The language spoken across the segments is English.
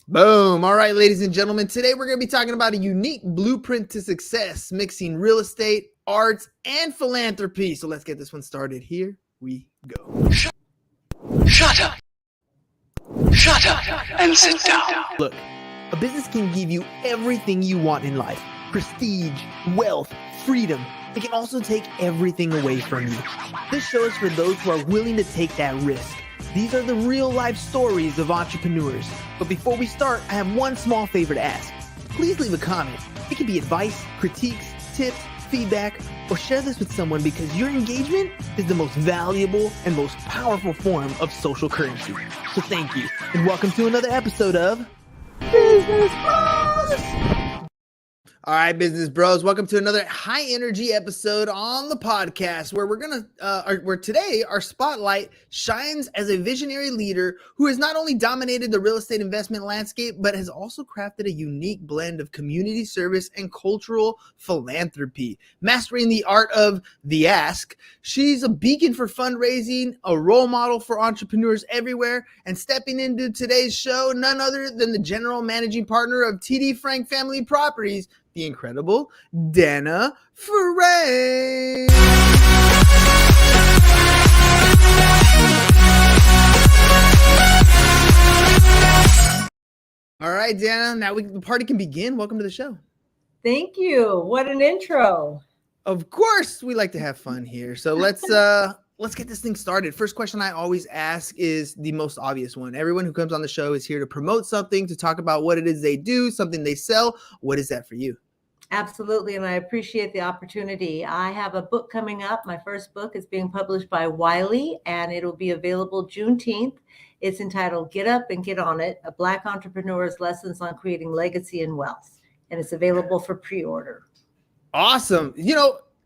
Boom. All right, ladies and gentlemen, today we're going to be talking about a unique blueprint to success, mixing real estate, arts, and philanthropy. So let's get this one started. Here we go. Shut up. Shut up and sit down. Look, a business can give you everything you want in life: prestige, wealth, freedom. It can also take everything away from you. This show is for those who are willing to take that risk. These are the real life stories of entrepreneurs. But before we start, I have one small favor to ask. Please leave a comment. It can be advice, critiques, tips, feedback, or share this with someone because your engagement is the most valuable and most powerful form of social currency. So thank you, and welcome to another episode of Business Bros. All right, business bros, welcome to another high energy episode on the podcast where where today our spotlight shines as a visionary leader who has not only dominated the real estate investment landscape, but has also crafted a unique blend of community service and cultural philanthropy. Mastering the art of the ask, she's a beacon for fundraising, a role model for entrepreneurs everywhere, and stepping into today's show, none other than the general managing partner of TD Frank Family Properties, the incredible Dana Frank. All right, Dana, now the party can begin. Welcome to the show. Thank you. What an intro. Of course, we like to have fun here. So let's get this thing started. First question I always ask is the most obvious one. Everyone who comes on the show is here to promote something, to talk about what it is they do, something they sell. What is that for you? Absolutely. And I appreciate the opportunity. I have a book coming up. My first book is being published by Wiley, and it'll be available Juneteenth. It's entitled Get Up and Get On It, A Black Entrepreneur's Lessons on Creating Legacy and Wealth. And it's available for pre-order. Awesome.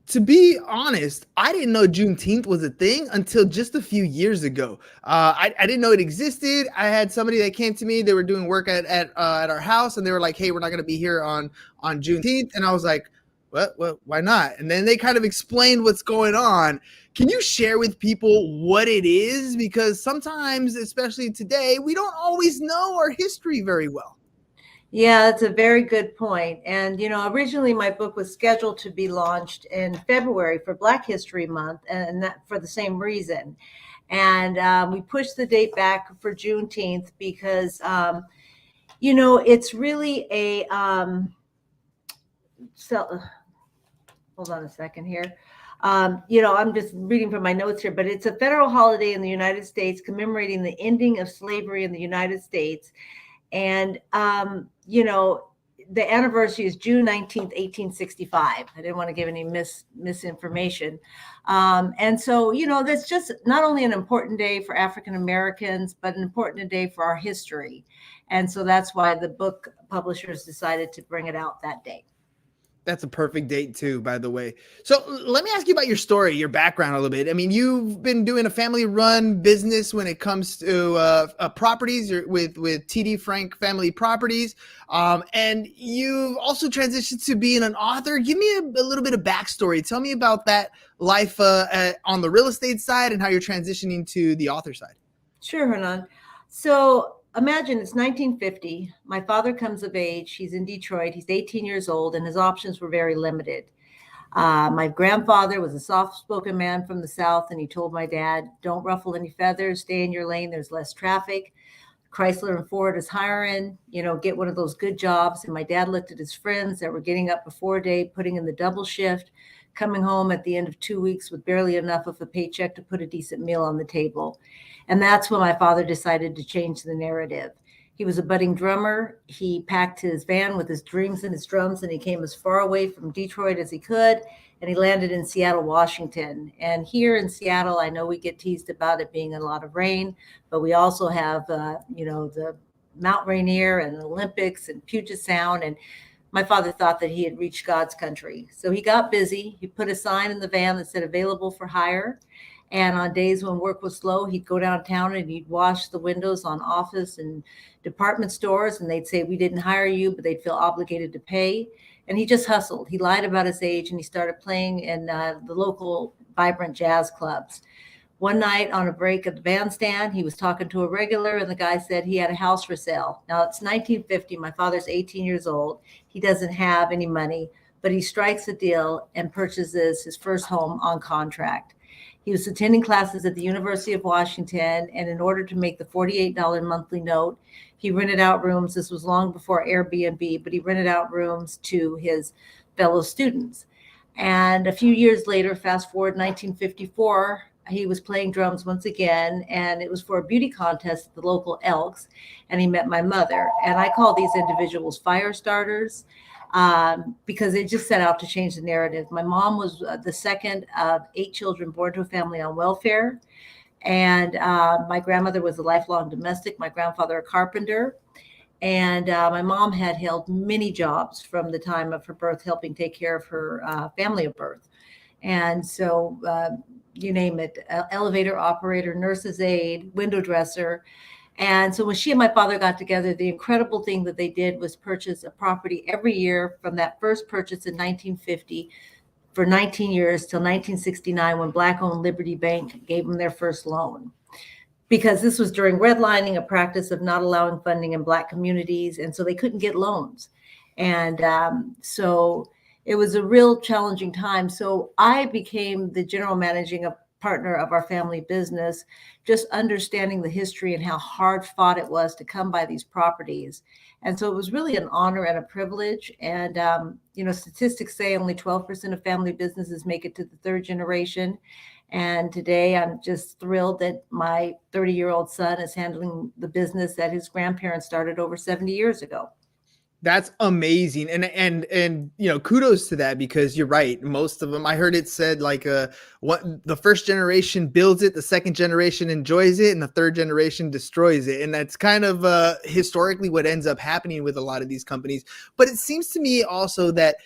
To be honest, I didn't know Juneteenth was a thing until just a few years ago. I didn't know it existed. I had somebody that came to me. They were doing work at our house, and they were like, "Hey, we're not going to be here on Juneteenth." And I was like, "What? Why not?" And then they kind of explained what's going on. Can you share with people what it is? Because sometimes, especially today, we don't always know our history very well. Yeah, that's a very good point. And, originally my book was scheduled to be launched in February for Black History Month, and that for the same reason. And we pushed the date back for Juneteenth because, it's really a, hold on a second here. I'm just reading from my notes here, but it's a federal holiday in the United States commemorating the ending of slavery in the United States. And, the anniversary is June 19th, 1865. I didn't want to give any misinformation. And so, that's just not only an important day for African Americans, but an important day for our history. And so that's why the book publishers decided to bring it out that day. That's a perfect date too, by the way. So let me ask you about your story, your background a little bit. I mean, you've been doing a family-run business when it comes to properties with TD Frank Family Properties, and you've also transitioned to being an author. Give me a little bit of backstory. Tell me about that life on the real estate side and how you're transitioning to the author side. Sure, Hernan. So imagine it's 1950. My father comes of age. He's in Detroit. He's 18 years old, and his options were very limited. My grandfather was a soft-spoken man from the South, and he told my dad, "Don't ruffle any feathers. Stay in your lane. There's less traffic. Chrysler and Ford is hiring. Get one of those good jobs." And my dad looked at his friends that were getting up before day, putting in the double shift, coming home at the end of 2 weeks with barely enough of a paycheck to put a decent meal on the table. And that's when my father decided to change the narrative. He was a budding drummer. He packed his van with his dreams and his drums, and he came as far away from Detroit as he could, and he landed in Seattle, Washington. And here in Seattle, I know we get teased about it being a lot of rain, but we also have, the Mount Rainier and the Olympics and Puget Sound. And my father thought that he had reached God's country. So he got busy. He put a sign in the van that said available for hire. And on days when work was slow, he'd go downtown and he'd wash the windows on office and department stores. And they'd say, "We didn't hire you," but they'd feel obligated to pay. And he just hustled. He lied about his age, and he started playing in the local vibrant jazz clubs. One night on a break at the bandstand, he was talking to a regular, and the guy said he had a house for sale. Now it's 1950. My father's 18 years old. He doesn't have any money, but he strikes a deal and purchases his first home on contract. He was attending classes at the University of Washington, and in order to make the $48 monthly note, he rented out rooms. This was long before Airbnb, but he rented out rooms to his fellow students. And a few years later, fast forward 1954, he was playing drums once again, and it was for a beauty contest at the local Elks, and he met my mother. And I call these individuals fire starters because they just set out to change the narrative. My mom was the second of 8 children born to a family on welfare, and my grandmother was a lifelong domestic, my grandfather a carpenter. And my mom had held many jobs from the time of her birth, helping take care of her family of birth. And so you name it, elevator operator, nurse's aide, window dresser. And so when she and my father got together, the incredible thing that they did was purchase a property every year from that first purchase in 1950 for 19 years till 1969, when Black-owned Liberty Bank gave them their first loan. Because this was during redlining, a practice of not allowing funding in Black communities, and so they couldn't get loans. And so it was a real challenging time. So I became the general managing partner of our family business, just understanding the history and how hard fought it was to come by these properties. And so it was really an honor and a privilege. And, statistics say only 12% of family businesses make it to the third generation. And today I'm just thrilled that my 30-year-old son is handling the business that his grandparents started over 70 years ago. That's amazing. And kudos to that, because you're right. Most of them, I heard it said like what the first generation builds it, the second generation enjoys it, and the third generation destroys it. And that's kind of historically what ends up happening with a lot of these companies. But it seems to me also that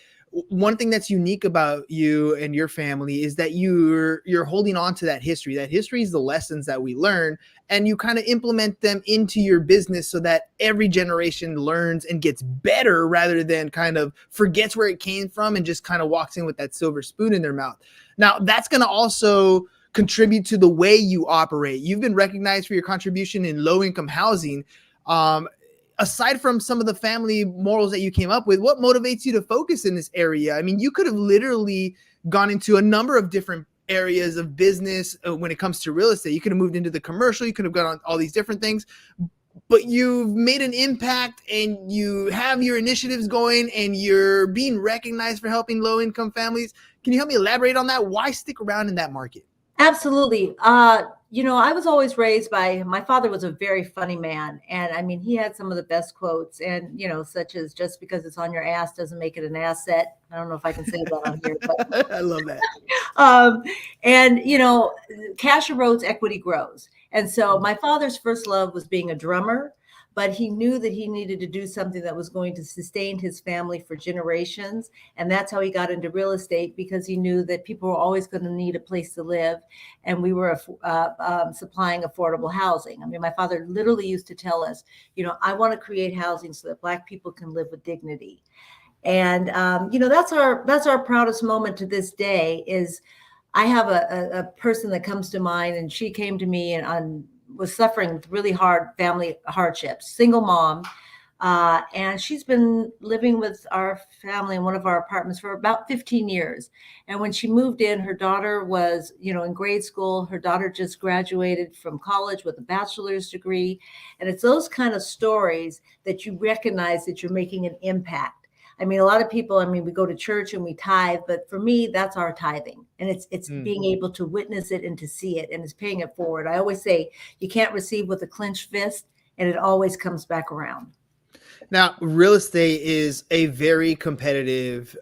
one thing that's unique about you and your family is that you're holding on to that history. That history is the lessons that we learn, and you kind of implement them into your business so that every generation learns and gets better rather than kind of forgets where it came from and just kind of walks in with that silver spoon in their mouth. Now, that's going to also contribute to the way you operate. You've been recognized for your contribution in low-income housing. Aside from some of the family morals that you came up with, what motivates you to focus in this area? I mean, you could have literally gone into a number of different areas of business when it comes to real estate. You could have moved into the commercial. You could have gone on all these different things, but you've made an impact and you have your initiatives going and you're being recognized for helping low-income families. Can you help me elaborate on that? Why stick around in that market? Absolutely. I was always raised by, my father was a very funny man. And I mean, he had some of the best quotes, and, such as, just because it's on your ass doesn't make it an asset. I don't know if I can say that on here, but I love that. Cash erodes, equity grows. And so my father's first love was being a drummer, but he knew that he needed to do something that was going to sustain his family for generations. And that's how he got into real estate, because he knew that people were always going to need a place to live. And we were supplying affordable housing. I mean, my father literally used to tell us, I want to create housing so that Black people can live with dignity. And, that's our proudest moment to this day. Is I have a person that comes to mind, and she came to me and was suffering with really hard family hardships, single mom. And she's been living with our family in one of our apartments for about 15 years. And when she moved in, her daughter was, in grade school. Her daughter just graduated from college with a bachelor's degree. And it's those kind of stories that you recognize that you're making an impact. I mean, a lot of people, we go to church and we tithe, but for me, that's our tithing. And it's being able to witness it and to see it, and it's paying it forward. I always say you can't receive with a clenched fist, and it always comes back around. Now, real estate is a very competitive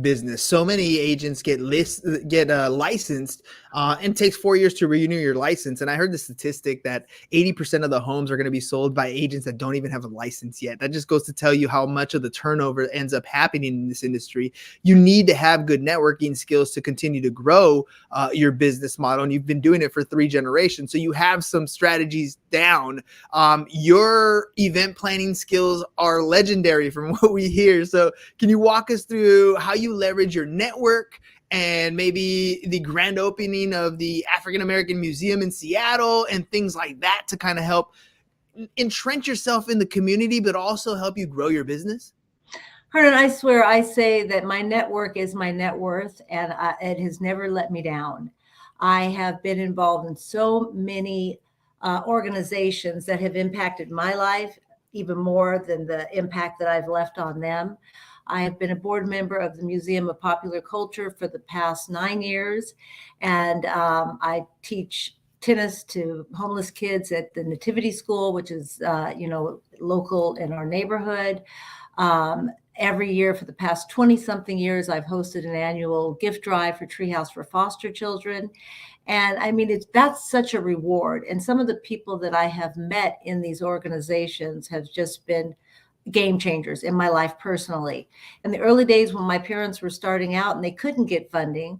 business. So many agents get licensed, and it takes 4 years to renew your license. And I heard the statistic that 80% of the homes are going to be sold by agents that don't even have a license yet. That just goes to tell you how much of the turnover ends up happening in this industry. You need to have good networking skills to continue to grow your business model. And you've been doing it for 3 generations. So you have some strategies down. Your event planning skills are legendary from what we hear. So can you walk us through how you leverage your network and maybe the grand opening of the African American Museum in Seattle and things like that to kind of help entrench yourself in the community, but also help you grow your business? Hernan, I swear I say that my network is my net worth, and it has never let me down. I have been involved in so many organizations that have impacted my life even more than the impact that I've left on them. I have been a board member of the Museum of Popular Culture for the past 9 years, and I teach tennis to homeless kids at the Nativity School, which is local in our neighborhood. Every year for the past 20 something years, I've hosted an annual gift drive for Treehouse for Foster Children. And I mean, that's such a reward. And some of the people that I have met in these organizations have just been game changers in my life personally. In the early days when my parents were starting out and they couldn't get funding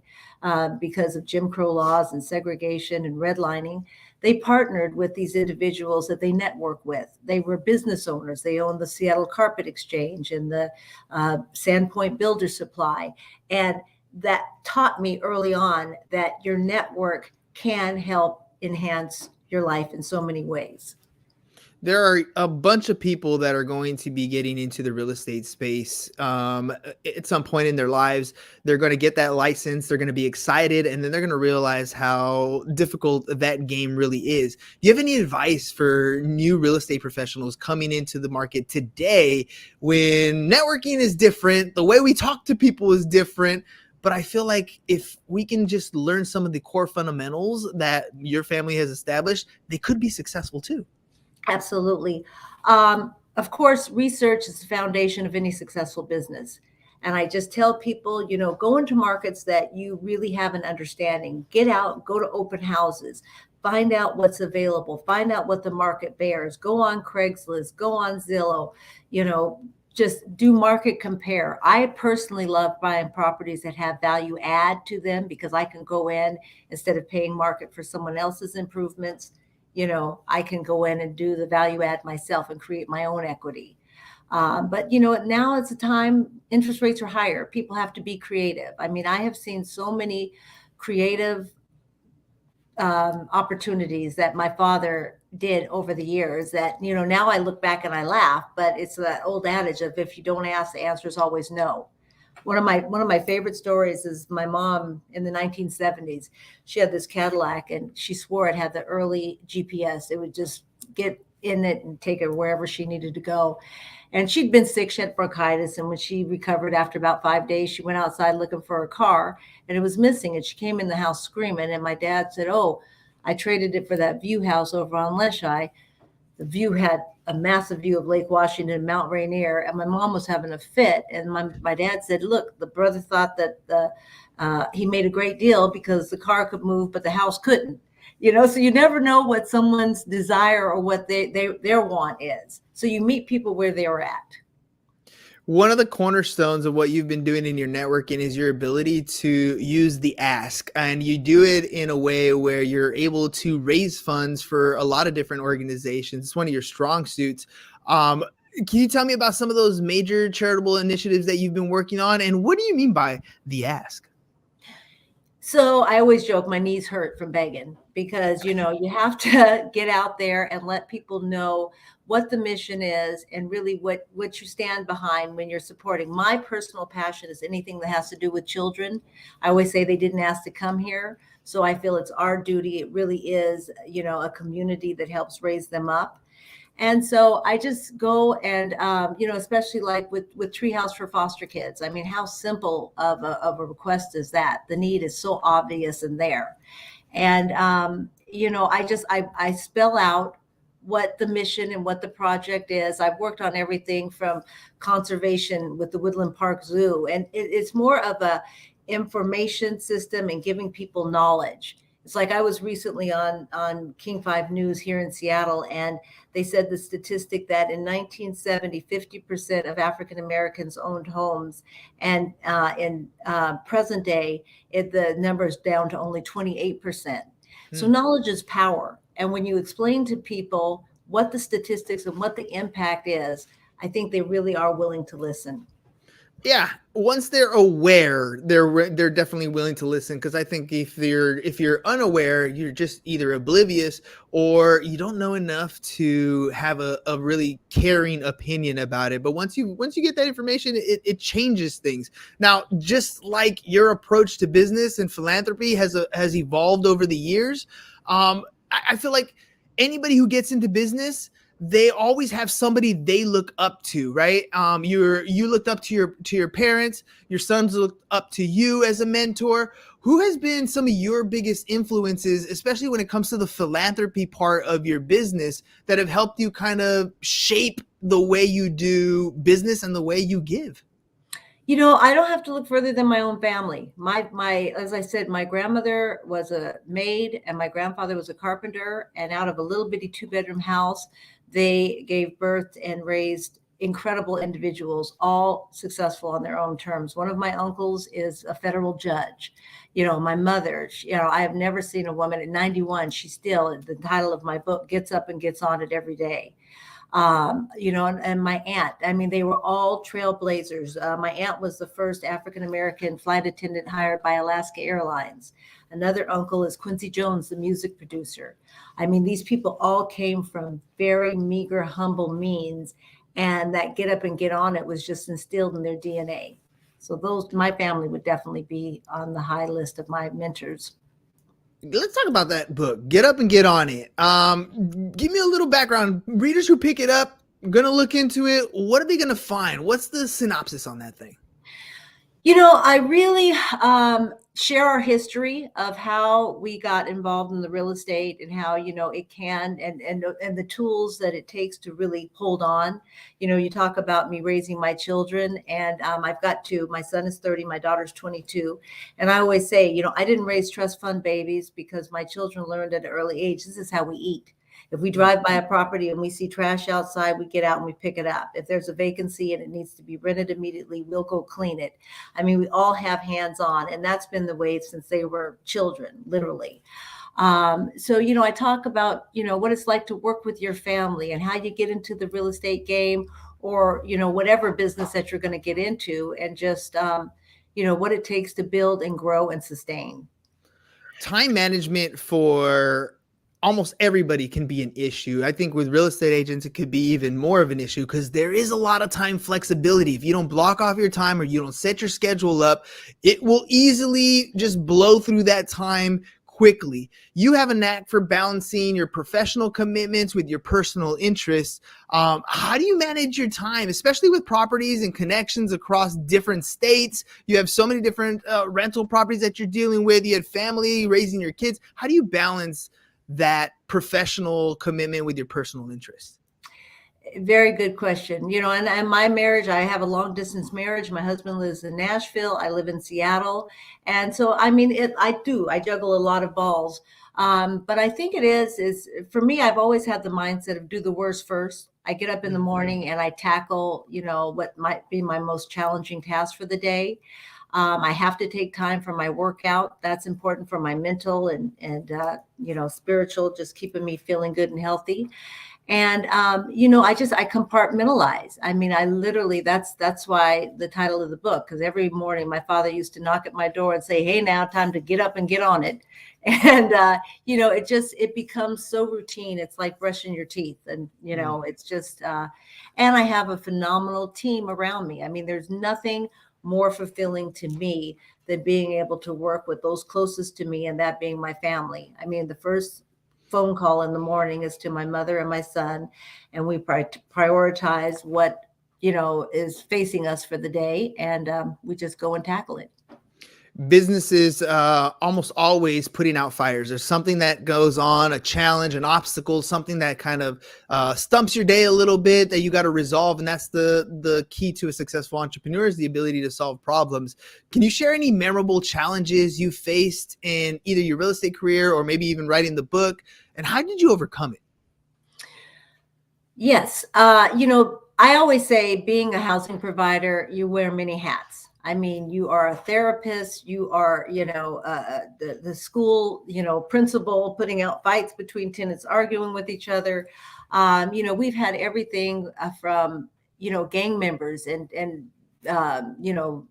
because of Jim Crow laws and segregation and redlining, they partnered with these individuals that they network with. They were business owners. They owned the Seattle Carpet Exchange and the Sandpoint Builder Supply. And that taught me early on that your network can help enhance your life in so many ways. There are a bunch of people that are going to be getting into the real estate space at some point in their lives. They're going to get that license. They're going to be excited, and then they're going to realize how difficult that game really is. Do you have any advice for new real estate professionals coming into the market today when networking is different, the way we talk to people is different? But I feel like if we can just learn some of the core fundamentals that your family has established, they could be successful too. Absolutely. Of course, research is the foundation of any successful business. And I just tell people, go into markets that you really have an understanding. Get out, go to open houses, find out what's available, find out what the market bears, go on Craigslist, go on Zillow, just do market compare. I personally love buying properties that have value add to them because I can go in instead of paying market for someone else's improvements. I can go in and do the value add myself and create my own equity. But now it's a time, interest rates are higher. People have to be creative. I mean, I have seen so many creative opportunities that my father did over the years that, now I look back and I laugh, but it's that old adage of if you don't ask, the answer is always no. One of my favorite stories is my mom in the 1970s. She had this Cadillac and she swore it had the early GPS. It would just get in it and take her wherever she needed to go. And she'd been sick, she had bronchitis. And when she recovered after about 5 days, she went outside looking for her car and it was missing. And she came in the house screaming. And my dad said, "Oh, I traded it for that view house over on Leshai." The view had a massive view of Lake Washington and Mount Rainier, and my mom was having a fit. And my dad said, "Look, the brother thought that he made a great deal because the car could move, but the house couldn't." So you never know what someone's desire or what their want is. So you meet people where they're at. One of the cornerstones of what you've been doing in your networking is your ability to use the ask, and you do it in a way where you're able to raise funds for a lot of different organizations. It's one of your strong suits. Can you tell me about some of those major charitable initiatives that you've been working on, and what do you mean by the ask? So I always joke my knees hurt from begging because, you have to get out there and let people know what the mission is and really what you stand behind when you're supporting. My personal passion is anything that has to do with children. I always say they didn't ask to come here. So I feel it's our duty. It really is, a community that helps raise them up. And so I just go and, especially like with Treehouse for Foster Kids. I mean, how simple of a request is that? The need is so obvious in there. And, I spell out what the mission and what the project is. I've worked on everything from conservation with the Woodland Park Zoo. And it's more of a information system and giving people knowledge. It's like I was recently on King 5 News here in Seattle, and they said the statistic that in 1970, 50% of African Americans owned homes. And in present day, the number is down to only 28%. So knowledge is power. And when you explain to people what the statistics and what the impact is, I think they really are willing to listen. Yeah, once they're aware, they're definitely willing to listen. Because I think if you're unaware, you're just either oblivious or you don't know enough to have a really caring opinion about it. But once you get that information, it changes things. Now, just like your approach to business and philanthropy has evolved over the years, I feel like anybody who gets into business, they always have somebody they look up to, right? You looked up to your parents, your sons looked up to you as a mentor. Who has been some of your biggest influences, especially when it comes to the philanthropy part of your business, that have helped you kind of shape the way you do business and the way you give? I don't have to look further than my own family. My as I said, my grandmother was a maid and my grandfather was a carpenter. And out of a little bitty 2-bedroom house, they gave birth and raised incredible individuals, all successful on their own terms. One of my uncles is a federal judge. My mother, I have never seen a woman at 91. She still, the title of my book, gets up and gets on it every day. And my aunt. I mean, they were all trailblazers. My aunt was the first African American flight attendant hired by Alaska Airlines. Another uncle is Quincy Jones, the music producer. I mean, these people all came from very meager, humble means, and that get up and get on it was just instilled in their DNA. So my family would definitely be on the high list of my mentors. Let's talk about that book. Get up and get on it. Give me a little background. Readers who pick it up, gonna look into it. What are they gonna find? What's the synopsis on that thing? I really share our history of how we got involved in the real estate and how, it can and the tools that it takes to really hold on. You talk about me raising my children, and I've got two. My son is 30, my daughter's 22. And I always say, I didn't raise trust fund babies because my children learned at an early age, this is how we eat. If we drive by a property and we see trash outside, we get out and we pick it up. If there's a vacancy and it needs to be rented immediately, we'll go clean it. I mean, we all have hands on, and that's been the way since they were children, literally. So, I talk about, what it's like to work with your family and how you get into the real estate game or, whatever business that you're going to get into, and just, what it takes to build and grow and sustain. Time management for almost everybody can be an issue. I think with real estate agents, it could be even more of an issue because there is a lot of time flexibility. If you don't block off your time or you don't set your schedule up, it will easily just blow through that time quickly. You have a knack for balancing your professional commitments with your personal interests. How do you manage your time, especially with properties and connections across different states? You have so many different rental properties that you're dealing with. You had family, raising your kids. How do you balance that professional commitment with your personal interests? Very good question. And my marriage, I have a long distance marriage. My husband lives in Nashville. I live in Seattle. And so, I mean, I juggle a lot of balls. But I think is for me, I've always had the mindset of do the worst first. I get up in the morning and I tackle, what might be my most challenging task for the day. I have to take time for my workout. That's important for my mental and spiritual, just keeping me feeling good and healthy. And I compartmentalize. I mean, I literally that's why the title of the book, because every morning my father used to knock at my door and say, "Hey, now time to get up and get on it." And it becomes so routine. It's like brushing your teeth, and it's just. And I have a phenomenal team around me. I mean, there's nothing more fulfilling to me than being able to work with those closest to me, and that being my family. I mean, the first phone call in the morning is to my mother and my son, and we prioritize what is facing us for the day, and we just go and tackle it. Businesses almost always putting out fires. There's something that goes on, a challenge, an obstacle, something that kind of stumps your day a little bit that you got to resolve. And that's the key to a successful entrepreneur, is the ability to solve problems. Can you share any memorable challenges you faced in either your real estate career or maybe even writing the book? And how did you overcome it? Yes. I always say being a housing provider, you wear many hats. I mean, you are a therapist, you are, the school, principal, putting out fights between tenants, arguing with each other. We've had everything from, gang members and you know,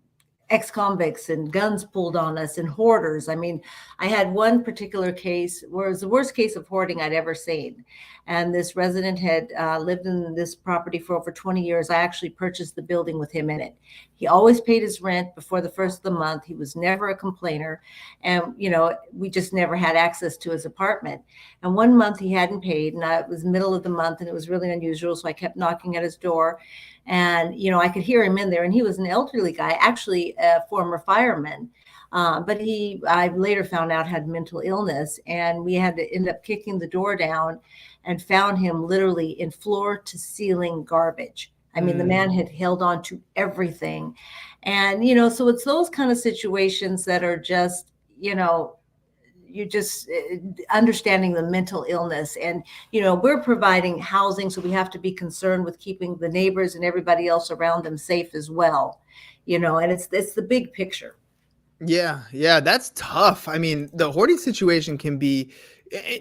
ex-convicts and guns pulled on us and hoarders. I mean, I had one particular case where it was the worst case of hoarding I'd ever seen. And this resident had lived in this property for over 20 years. I actually purchased the building with him in it. He always paid his rent before the first of the month. He was never a complainer. And, you know, we just never had access to his apartment. And one month he hadn't paid, and it was middle of the month, and it was really unusual. So I kept knocking at his door. And, you know, I could hear him in there, and he was an elderly guy, actually a former fireman. But I later found out, had mental illness, and we had to end up kicking the door down and found him literally in floor to ceiling garbage. I mean, the man had held on to everything. And, you know, so it's those kind of situations that are just, you know, you just understanding the mental illness. And, you know, we're providing housing, so we have to be concerned with keeping the neighbors and everybody else around them safe as well, you know, and it's the big picture. Yeah, that's tough. I mean, the hoarding situation can be,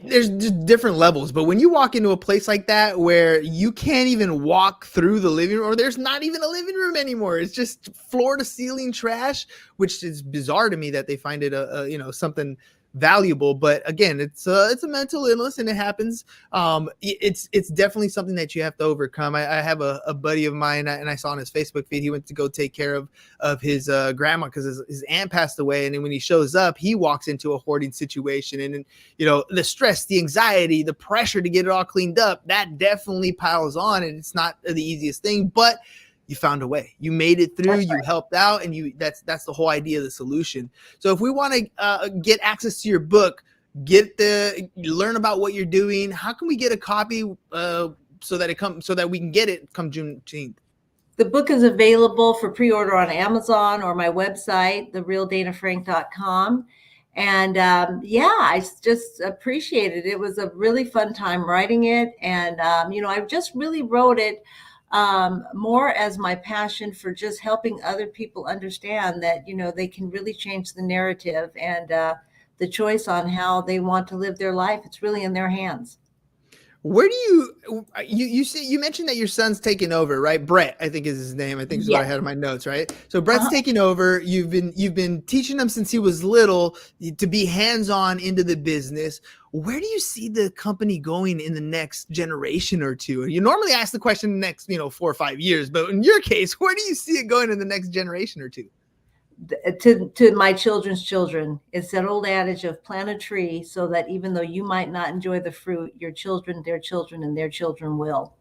there's just different levels, but when you walk into a place like that where you can't even walk through the living room, or there's not even a living room anymore, it's just floor to ceiling trash, which is bizarre to me that they find it you know, something valuable. But again, it's a mental illness, and it happens. It's definitely something that you have to overcome. I have a buddy of mine, and I saw on his Facebook feed, he went to go take care of his grandma because his aunt passed away. And then when he shows up, he walks into a hoarding situation, and you know, the stress, the anxiety, the pressure to get it all cleaned up, that definitely piles on, and it's not the easiest thing, but you found a way. You made it through. You helped out, and that's the whole idea of the solution. So if we want to get access to your book, learn about what you're doing, how can we get a copy so that we can get it come Juneteenth? The book is available for pre-order on Amazon or my website, therealdanafrank.com. And I just appreciate it. It was a really fun time writing it. And, you know, I just really wrote it more as my passion for just helping other people understand that, you know, they can really change the narrative and the choice on how they want to live their life. It's really in their hands. Where do you mentioned that your son's taking over, right? Brett, I think is his name. I think is what I had in my notes, right? So Brett's taking over. You've been teaching him since he was little to be hands-on into the business. Where do you see the company going in the next generation or two? You normally ask the question the next, 4 or 5 years, but in your case, where do you see it going in the next generation or two? To my children's children. It's that old adage of plant a tree so that even though you might not enjoy the fruit, your children, their children, and their children will.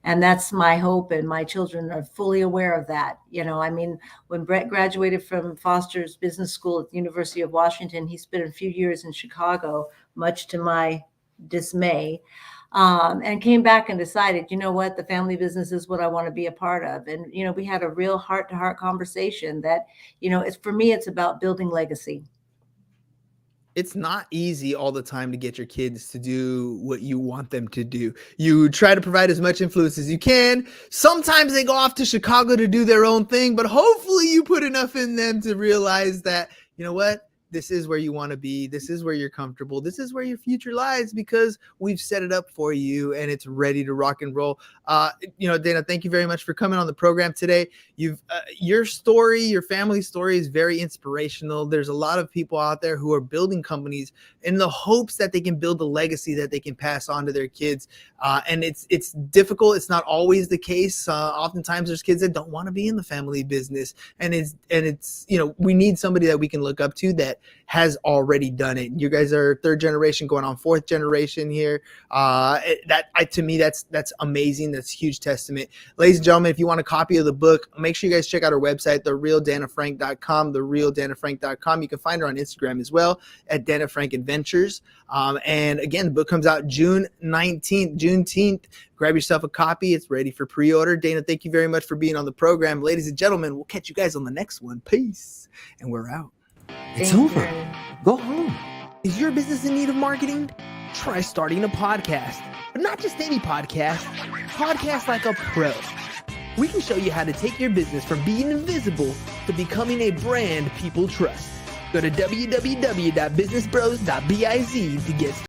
And that's my hope, and my children are fully aware of that. You know, I mean, when Brett graduated from Foster's Business School at the University of Washington, he spent a few years in Chicago, much to my dismay, and came back and decided, you know what, the family business is what I want to be a part of. And, you know, we had a real heart-to-heart conversation that, you know, for me, it's about building legacy. It's not easy all the time to get your kids to do what you want them to do. You try to provide as much influence as you can. Sometimes they go off to Chicago to do their own thing, but hopefully you put enough in them to realize that, you know what? This is where you want to be. This is where you're comfortable. This is where your future lies because we've set it up for you and it's ready to rock and roll. Dana, thank you very much for coming on the program today. Your story, your family story is very inspirational. There's a lot of people out there who are building companies in the hopes that they can build a legacy that they can pass on to their kids. And it's difficult. It's not always the case. Oftentimes there's kids that don't want to be in the family business, and it's we need somebody that we can look up to that has already done it. You guys are third generation going on fourth generation here. To me, that's amazing. That's a huge testament. Ladies and gentlemen, if you want a copy of the book, make sure you guys check out our website, therealdanafrank.com, therealdanafrank.com. You can find her on Instagram as well at Dana Frank Adventures. And again, the book comes out June 19th, Juneteenth. Grab yourself a copy. It's ready for pre-order. Dana, thank you very much for being on the program. Ladies and gentlemen, we'll catch you guys on the next one. Peace. And we're out. It's over. Go home. Is your business in need of marketing? Try starting a podcast, but not just any podcast. Podcast like a pro. We can show you how to take your business from being invisible to becoming a brand people trust. Go to www.businessbros.biz to get started.